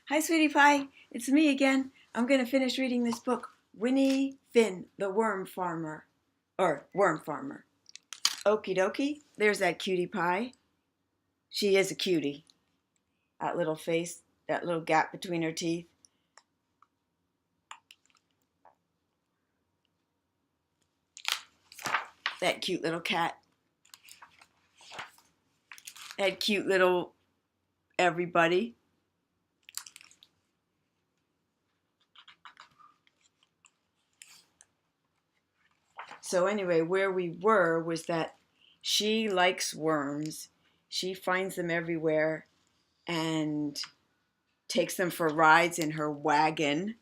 Hi, sweetie pie. It's me again. I'm going to finish reading this book, Winnie Finn, the Worm Farmer. Or Worm Farmer. Okie dokie. There's that cutie pie. She is a cutie. That little face, that little gap between her teeth. That cute little cat. That cute little everybody. So anyway, where we were was that she likes worms. She finds them everywhere and takes them for rides in her wagon.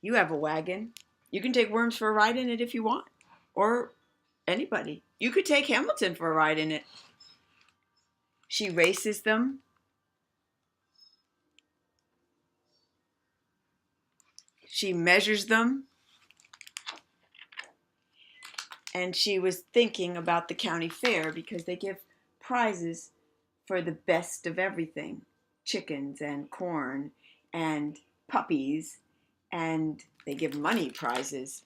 You have a wagon. You can take worms for a ride in it if you want. Or anybody. You could take Hamilton for a ride in it. She races them. She measures them. And she was thinking about the county fair because they give prizes for the best of everything. Chickens and corn and puppies. And they give money prizes.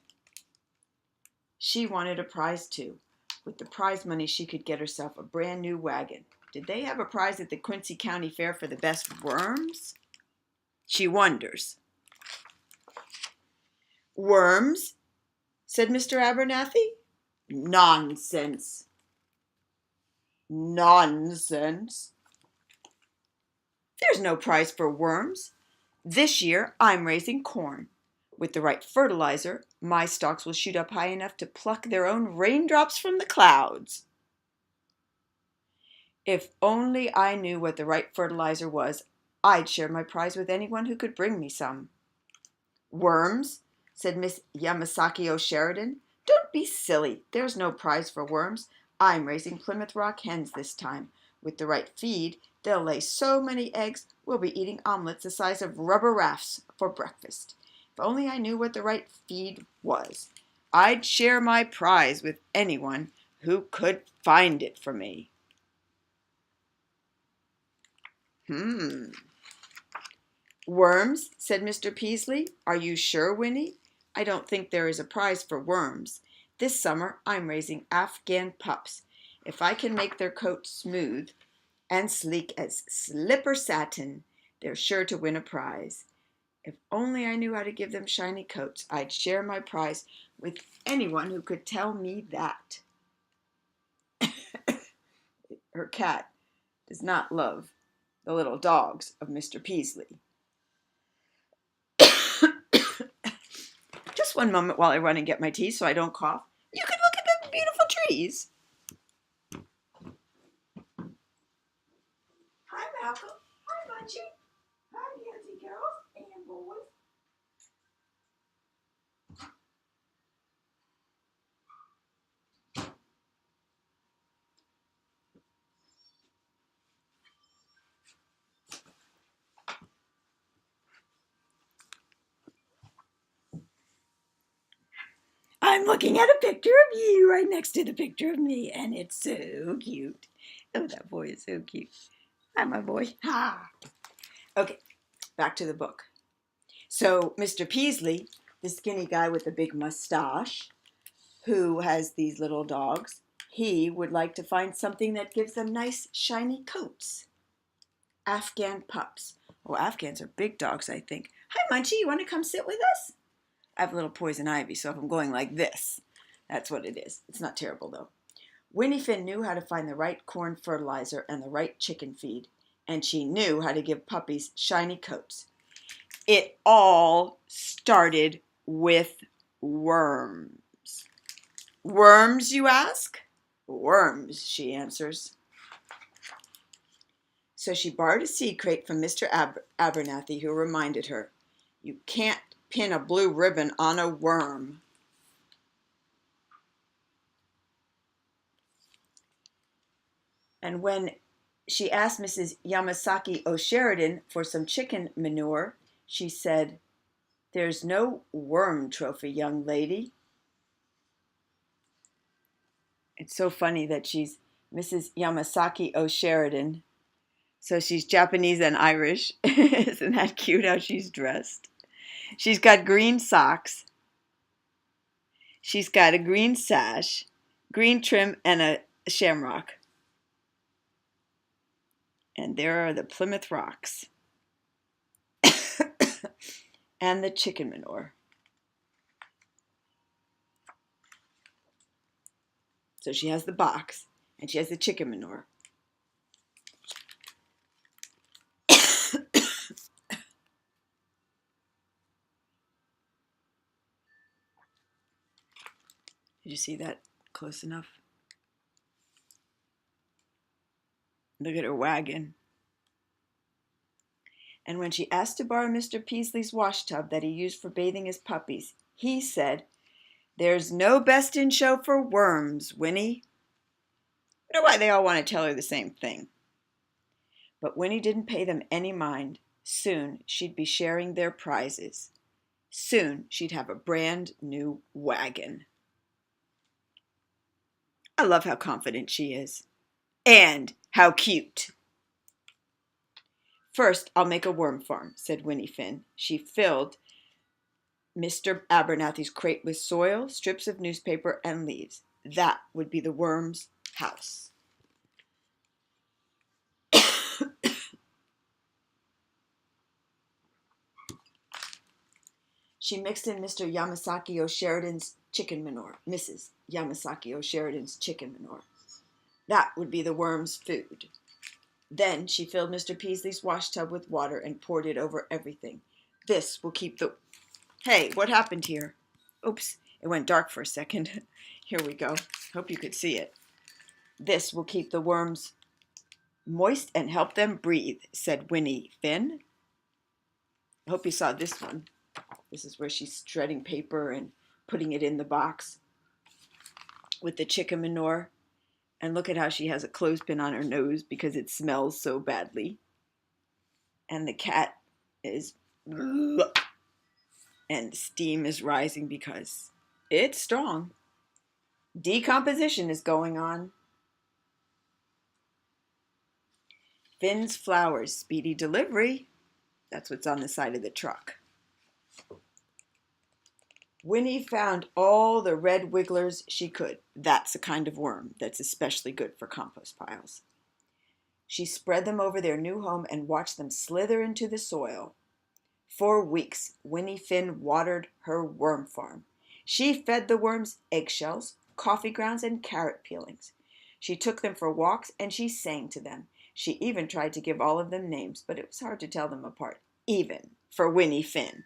She wanted a prize too. With the prize money, she could get herself a brand new wagon. Did they have a prize at the Quincy County Fair for the best worms? She wonders. Worms? Said Mr. Abernathy. Nonsense. Nonsense. There's no prize for worms. This year, I'm raising corn. With the right fertilizer, my stalks will shoot up high enough to pluck their own raindrops from the clouds. If only I knew what the right fertilizer was, I'd share my prize with anyone who could bring me some. Worms? Said Miss Yamasaki O'Sheridan. Don't be silly. There's no prize for worms. I'm raising Plymouth Rock hens this time. With the right feed, they'll lay so many eggs, we'll be eating omelets the size of rubber rafts for breakfast. If only I knew what the right feed was, I'd share my prize with anyone who could find it for me. Worms, said Mr. Peaslee. Are you sure, Winnie? I don't think there is a prize for worms. This summer I'm raising Afghan pups. If I can make their coats smooth and sleek as slipper satin, they're sure to win a prize. If only I knew how to give them shiny coats, I'd share my prize with anyone who could tell me that. Her cat does not love the little dogs of Mr. Peaslee. Just one moment while I run and get my tea so I don't cough. You can look at the beautiful trees. Hi, Malcolm. Hi, Munchie. Hi, Nancy girls and boys. I'm looking at a picture of you right next to the picture of me, and it's so cute. Oh, that boy is so cute. Hi, my boy. Ha! Okay, back to the book. So, Mr. Peaslee, the skinny guy with the big mustache, who has these little dogs, he would like to find something that gives them nice, shiny coats. Afghan pups. Oh, Afghans are big dogs, I think. Hi, Munchie, you want to come sit with us? I have a little poison ivy, so if I'm going like this, that's what it is. It's not terrible, though. Winnie Finn knew how to find the right corn fertilizer and the right chicken feed, and she knew how to give puppies shiny coats. It all started with worms. Worms, you ask? Worms, she answers. So she borrowed a seed crate from Mr. Abernathy, who reminded her, you can't pin a blue ribbon on a worm. And when she asked Mrs. Yamasaki O'Sheridan for some chicken manure, she said, there's no worm trophy, young lady. It's so funny that she's Mrs. Yamasaki O'Sheridan. So she's Japanese and Irish. Isn't that cute how she's dressed? She's got green socks. She's got a green sash, green trim, and a shamrock. And there are the Plymouth Rocks. And the chicken manure. So she has the box, and she has the chicken manure. Did you see that close enough? Look at her wagon. And when she asked to borrow Mr. Peasley's wash tub that he used for bathing his puppies, he said, "There's no best in show for worms, Winnie." I wonder why they all want to tell her the same thing. But Winnie didn't pay them any mind. Soon she'd be sharing their prizes. Soon she'd have a brand new wagon. I love how confident she is. And how cute. "First, I'll make a worm farm," said Winnie Finn. She filled Mr. Abernathy's crate with soil, strips of newspaper, and leaves. That would be the worm's house. She mixed in Mr. Yamasaki O'Sheridan's chicken manure. Mrs. Yamasaki O'Sheridan's chicken manure. That would be the worm's food. Then she filled Mr. Peasley's wash tub with water and poured it over everything. This will keep the... Hey, what happened here? Oops, it went dark for a second. Here we go. Hope you could see it. This will keep the worms moist and help them breathe, said Winnie Finn. I hope you saw this one. This is where she's shredding paper and putting it in the box with the chicken manure. And look at how she has a clothespin on her nose because it smells so badly. And the cat is... And steam is rising because it's strong. Decomposition is going on. Finn's flowers, speedy delivery. That's what's on the side of the truck. Winnie found all the red wigglers she could. That's a kind of worm that's especially good for compost piles. She spread them over their new home and watched them slither into the soil. For weeks, Winnie Finn watered her worm farm. She fed the worms eggshells, coffee grounds, and carrot peelings. She took them for walks and she sang to them. She even tried to give all of them names, but it was hard to tell them apart, even for Winnie Finn.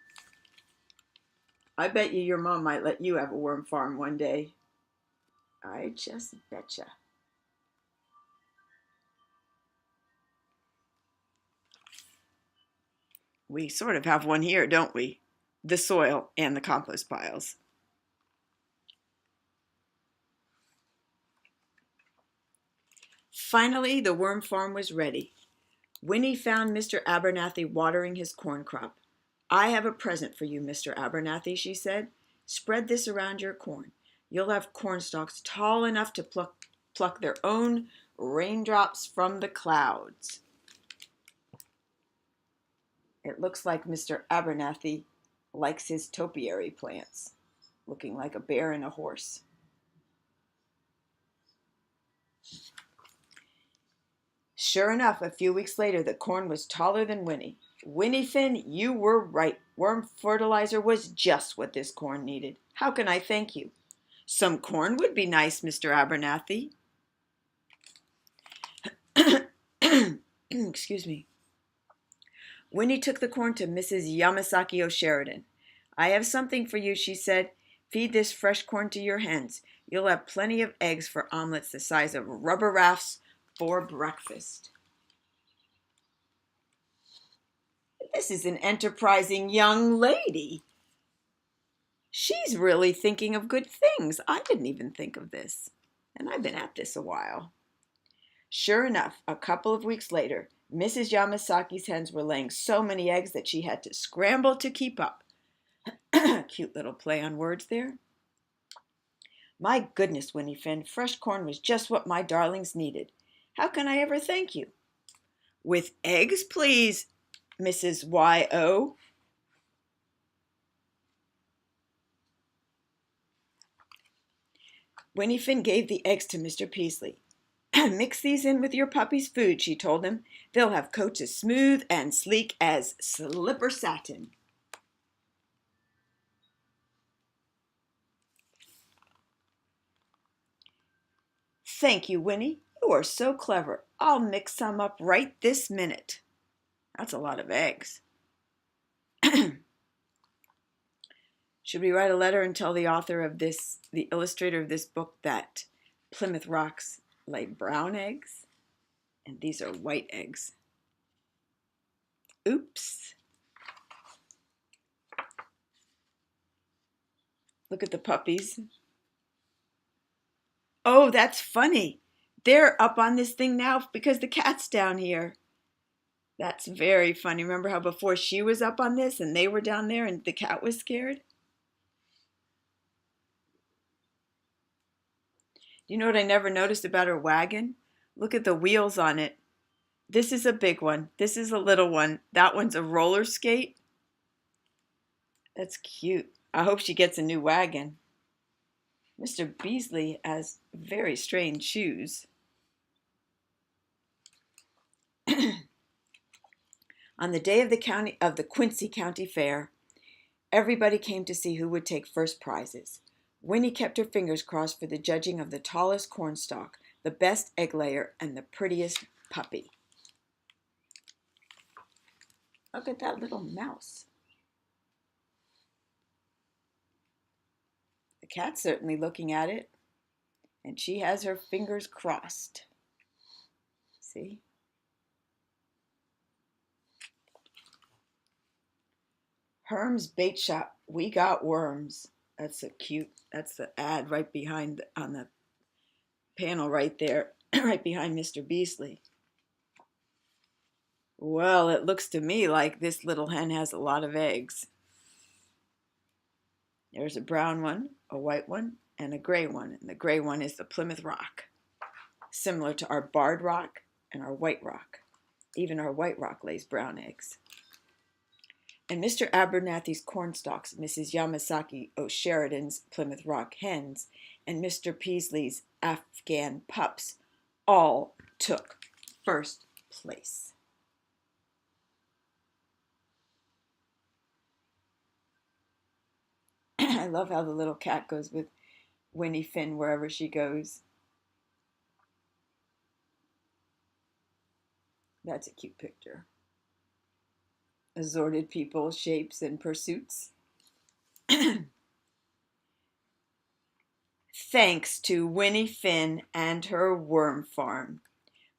I bet you your mom might let you have a worm farm one day. I just betcha. We sort of have one here, don't we? The soil and the compost piles. Finally, the worm farm was ready. Winnie found Mr. Abernathy watering his corn crop. "I have a present for you, Mr. Abernathy," she said. "Spread this around your corn. You'll have corn stalks tall enough to pluck their own raindrops from the clouds." It looks like Mr. Abernathy likes his topiary plants, looking like a bear and a horse. Sure enough, a few weeks later, the corn was taller than Winnie. "Winnie Finn, you were right. Worm fertilizer was just what this corn needed. How can I thank you?" "Some corn would be nice, Mr. Abernathy." Excuse me. Winnie took the corn to Mrs. Yamasaki O'Sheridan. "I have something for you," she said. "Feed this fresh corn to your hens. You'll have plenty of eggs for omelets the size of rubber rafts for breakfast." This is an enterprising young lady. She's really thinking of good things. I didn't even think of this. And I've been at this a while. Sure enough, a couple of weeks later, Mrs. Yamasaki's hens were laying so many eggs that she had to scramble to keep up. Cute little play on words there. "My goodness, Winnie Finn, fresh corn was just what my darlings needed. How can I ever thank you?" With eggs, please, Mrs. Y.O. Winnie Finn gave the eggs to Mr. Peaslee. Mix these in with your puppy's food, she told him. They'll have coats as smooth and sleek as slipper satin. Thank you, Winnie. You are so clever. I'll mix some up right this minute. That's a lot of eggs. Should we write a letter and tell the author of this, the illustrator of this book, that Plymouth Rocks lay brown eggs and these are white eggs? Oops. Look at the puppies. Oh, that's funny. They're up on this thing now because the cat's down here. That's very funny. Remember how before she was up on this and they were down there and the cat was scared? You know what I never noticed about her wagon? Look at the wheels on it. This is a big one. This is a little one. That one's a roller skate. That's cute. I hope she gets a new wagon. Mr. Beasley has very strange shoes. On the day of the Quincy County Fair, everybody came to see who would take first prizes. Winnie kept her fingers crossed for the judging of the tallest cornstalk, the best egg layer, and the prettiest puppy. Look at that little mouse. The cat's certainly looking at it, and she has her fingers crossed. See? Herm's Bait Shop, we got worms. That's the ad right behind, on the panel right there, right behind Mr. Beasley. Well, it looks to me like this little hen has a lot of eggs. There's a brown one, a white one, and a gray one. And the gray one is the Plymouth Rock, similar to our barred rock and our white rock. Even our white rock lays brown eggs. And Mr. Abernathy's cornstalks, Mrs. Yamasaki O'Sheridan's Plymouth Rock hens, and Mr. Peasley's Afghan pups all took first place. I love how the little cat goes with Winnie Finn wherever she goes. That's a cute picture. Assorted people, shapes, and pursuits. Thanks to Winnie Finn and her worm farm.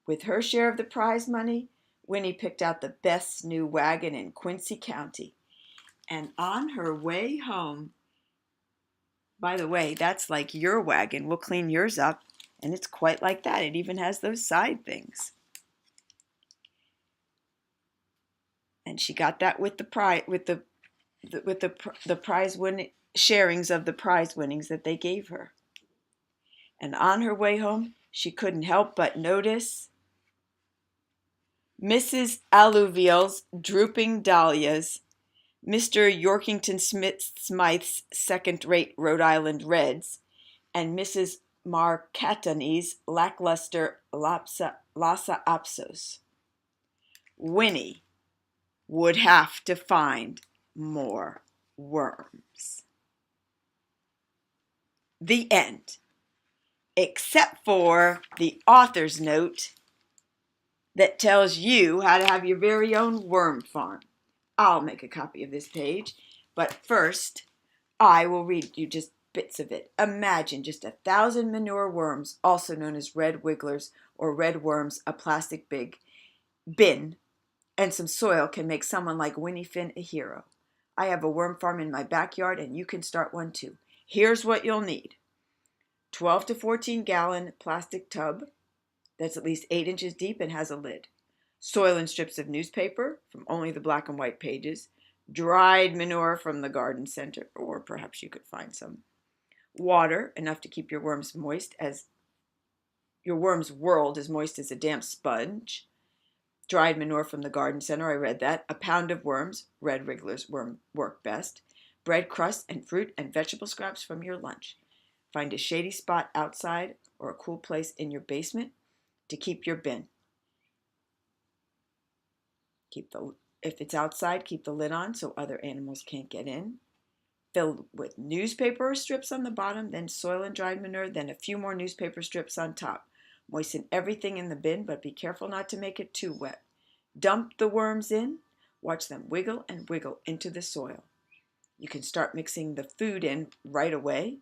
With her share of the prize money, Winnie picked out the best new wagon in Quincy County. And on her way home, by the way, that's like your wagon. We'll clean yours up, and it's quite like that. It even has those side things. And she got that with the prize, with the prize winning sharings of the prize winnings that they gave her. And on her way home, she couldn't help but notice Mrs. Alluvial's drooping dahlias, Mr. Yorkington Smythe's second-rate Rhode Island reds, and Mrs. Marcatoni's lackluster Lhasa Apsos. Winnie would have to find more worms. The end. Except for the author's note that tells you how to have your very own worm farm. I'll make a copy of this page, but first I will read you just bits of it. Imagine just 1,000 manure worms, also known as red wigglers or red worms, a plastic bin, and some soil can make someone like Winnie Finn a hero. I have a worm farm in my backyard, and you can start one too. Here's what you'll need. 12 to 14 gallon plastic tub that's at least 8 inches deep and has a lid. Soil and strips of newspaper from only the black and white pages. Dried manure from the garden center, or perhaps you could find some. Water, enough to keep your worms moist, as your worm's world as moist as a damp sponge. Dried manure from the garden center, I read that. A pound of worms, red Wriggler's worm work best. Bread crusts and fruit and vegetable scraps from your lunch. Find a shady spot outside or a cool place in your basement to keep your bin. If it's outside, keep the lid on so other animals can't get in. Fill with newspaper strips on the bottom, then soil and dried manure, then a few more newspaper strips on top. Moisten everything in the bin, but be careful not to make it too wet. Dump the worms in. Watch them wiggle and wiggle into the soil. You can start mixing the food in right away.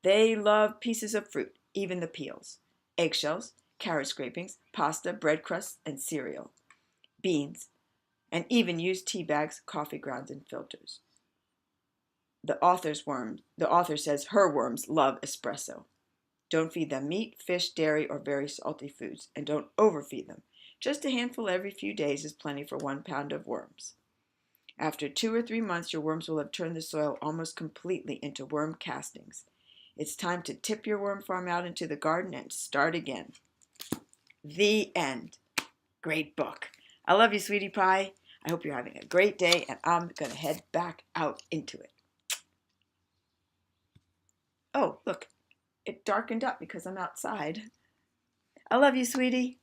They love pieces of fruit, even the peels, eggshells, carrot scrapings, pasta, bread crusts, and cereal, beans, and even use tea bags, coffee grounds, and filters. The author says her worms love espresso. Don't feed them meat, fish, dairy, or very salty foods, and don't overfeed them. Just a handful every few days is plenty for 1 pound of worms. After 2 or 3 months, your worms will have turned the soil almost completely into worm castings. It's time to tip your worm farm out into the garden and start again. The end. Great book. I love you, sweetie pie. I hope you're having a great day, and I'm going to head back out into it. Oh, look, it darkened up because I'm outside. I love you, sweetie.